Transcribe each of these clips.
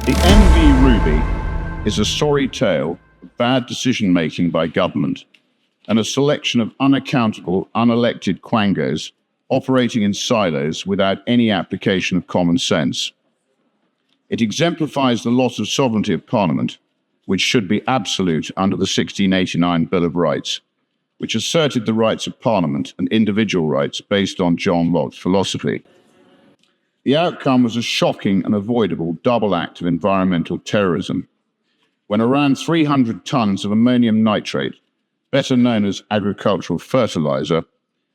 The MV Ruby is a sorry tale of bad decision-making by government and a selection of unaccountable, unelected quangos operating in silos without any application of common sense. It exemplifies the loss of sovereignty of Parliament, which should be absolute under the 1689 Bill of Rights, which asserted the rights of Parliament and individual rights based on John Locke's philosophy. The outcome was a shocking and avoidable double act of environmental terrorism, when around 300 tons of ammonium nitrate, better known as agricultural fertilizer,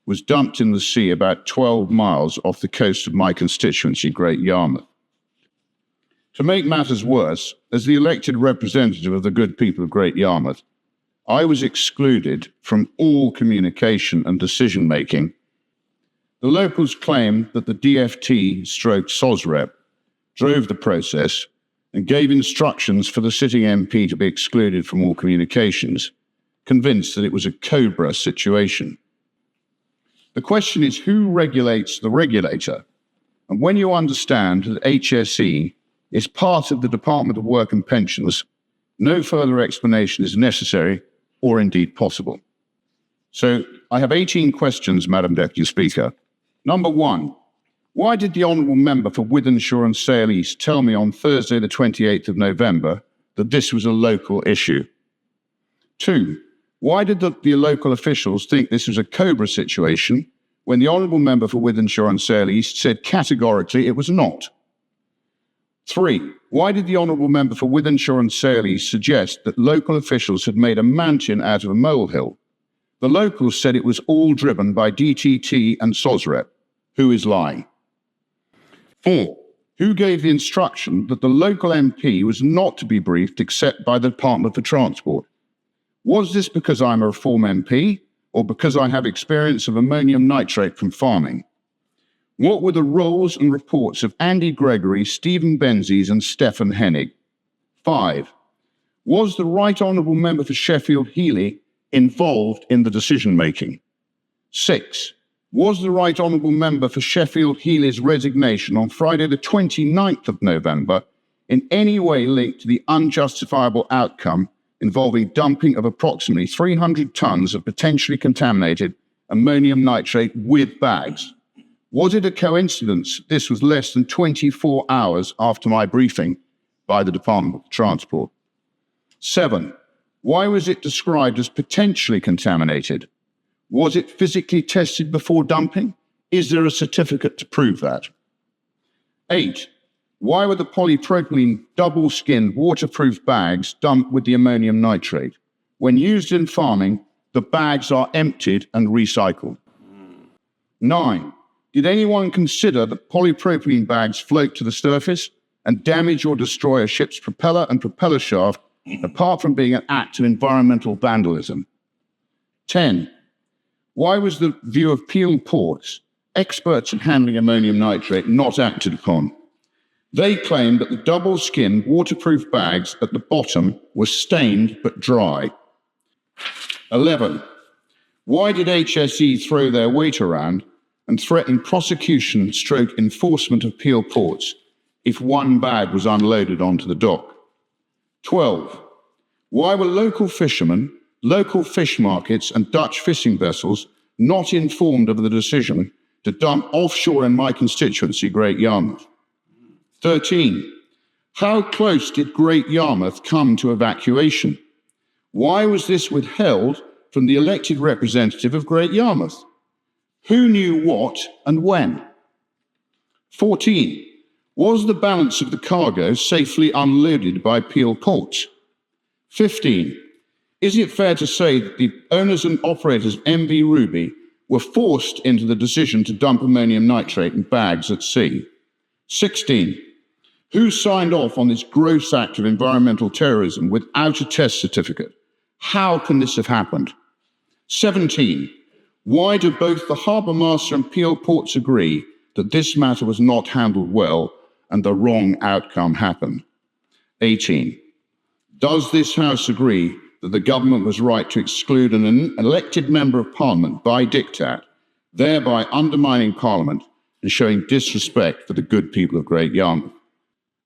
was dumped in the sea about 12 miles off the coast of my constituency, Great Yarmouth. To make matters worse, as the elected representative of the good people of Great Yarmouth, I was excluded from all communication and decision-making. The locals claimed that the DFT/SOSREP drove the process and gave instructions for the sitting MP to be excluded from all communications, convinced that it was a Cobra situation. The question is, who regulates the regulator? And when you understand that HSE is part of the Department of Work and Pensions, no further explanation is necessary or indeed possible. So I have 18 questions, Madam Deputy Speaker. Number one, why did the Honourable Member for Wythenshawe and Sale East tell me on Thursday the 28th of November that this was a local issue? Two, why did the local officials think this was a Cobra situation when the Honourable Member for Wythenshawe and Sale East said categorically it was not? Three, why did the Honourable Member for Wythenshawe and Sale East suggest that local officials had made a mountain out of a molehill? The locals said it was all driven by DTT and SOSREP. Who is lying? Four, who gave the instruction that the local MP was not to be briefed except by the Department for Transport? Was this because I'm a Reform MP or because I have experience of ammonium nitrate from farming? What were the roles and reports of Andy Gregory, Stephen Benzies and Stefan Hennig? 5. Was the Right Honourable Member for Sheffield Heeley involved in the decision-making? 6. Was the Right Honourable Member for Sheffield Heeley's resignation on Friday the 29th of November in any way linked to the unjustifiable outcome involving dumping of approximately 300 tonnes of potentially contaminated ammonium nitrate with bags? Was it a coincidence this was less than 24 hours after my briefing by the Department of Transport? 7. Why was it described as potentially contaminated? Was it physically tested before dumping? Is there a certificate to prove that? 8. Why were the polypropylene double-skinned waterproof bags dumped with the ammonium nitrate? When used in farming, the bags are emptied and recycled. 9. Did anyone consider that polypropylene bags float to the surface and damage or destroy a ship's propeller and propeller shaft, apart from being an act of environmental vandalism? 10. Why was the view of Peel Ports, experts in handling ammonium nitrate, not acted upon? They claimed that the double-skinned waterproof bags at the bottom were stained but dry. 11. Why did HSE throw their weight around and threaten prosecution / enforcement of Peel Ports if one bag was unloaded onto the dock? 12. Why were local fishermen, local fish markets and Dutch fishing vessels not informed of the decision to dump offshore in my constituency, Great Yarmouth? 13. How close did Great Yarmouth come to evacuation? Why was this withheld from the elected representative of Great Yarmouth? Who knew what and when? 14. Was the balance of the cargo safely unloaded by Peel Ports? 15. Is it fair to say that the owners and operators of MV Ruby were forced into the decision to dump ammonium nitrate in bags at sea? 16. Who signed off on this gross act of environmental terrorism without a test certificate? How can this have happened? 17. Why do both the Harbour Master and Peel Ports agree that this matter was not handled well and the wrong outcome happened? 18. Does this House agree that the government was right to exclude an elected member of Parliament by diktat, thereby undermining Parliament and showing disrespect for the good people of Great Yarmouth?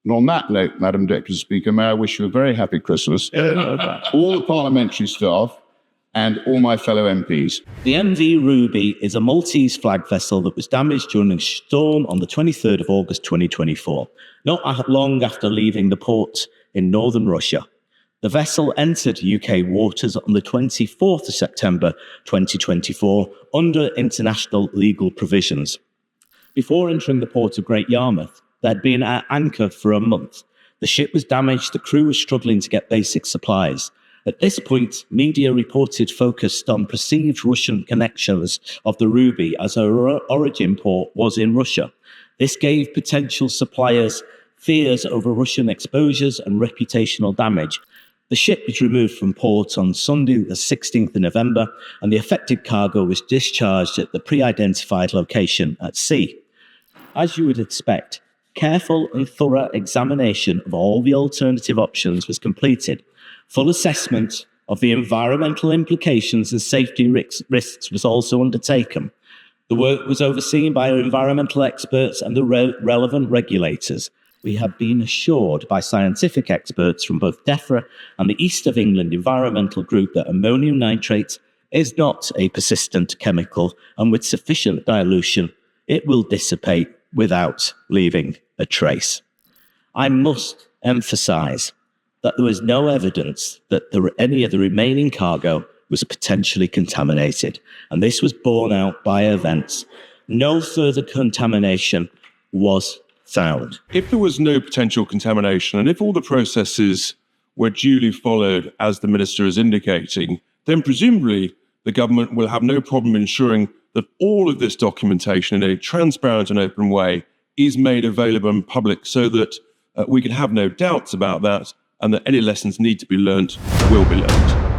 And on that note, Madam Deputy Speaker, may I wish you a very happy Christmas, all the parliamentary staff and all my fellow MPs. The MV Ruby is a Maltese flag vessel that was damaged during a storm on the 23rd of August 2024, not long after leaving the port in northern Russia. The vessel entered UK waters on the 24th of September 2024 under international legal provisions. Before entering the port of Great Yarmouth, there had been at anchor for a month. The ship was damaged, the crew was struggling to get basic supplies. At this point, media reported focused on perceived Russian connections of the Ruby as her origin port was in Russia. This gave potential suppliers fears over Russian exposures and reputational damage. The ship was removed from port on Sunday, the 16th of November, and the affected cargo was discharged at the pre-identified location at sea. As you would expect, careful and thorough examination of all the alternative options was completed. Full assessment of the environmental implications and safety risks was also undertaken. The work was overseen by our environmental experts and the relevant regulators. We have been assured by scientific experts from both DEFRA and the East of England Environmental Group that ammonium nitrate is not a persistent chemical, and with sufficient dilution, it will dissipate without leaving a trace. I must emphasise that there was no evidence that any of the remaining cargo was potentially contaminated, and this was borne out by events. No further contamination was found. If there was no potential contamination, and if all the processes were duly followed as the Minister is indicating, then presumably the government will have no problem ensuring that all of this documentation in a transparent and open way is made available in public so that we can have no doubts about that, and that any lessons need to be learnt will be learnt.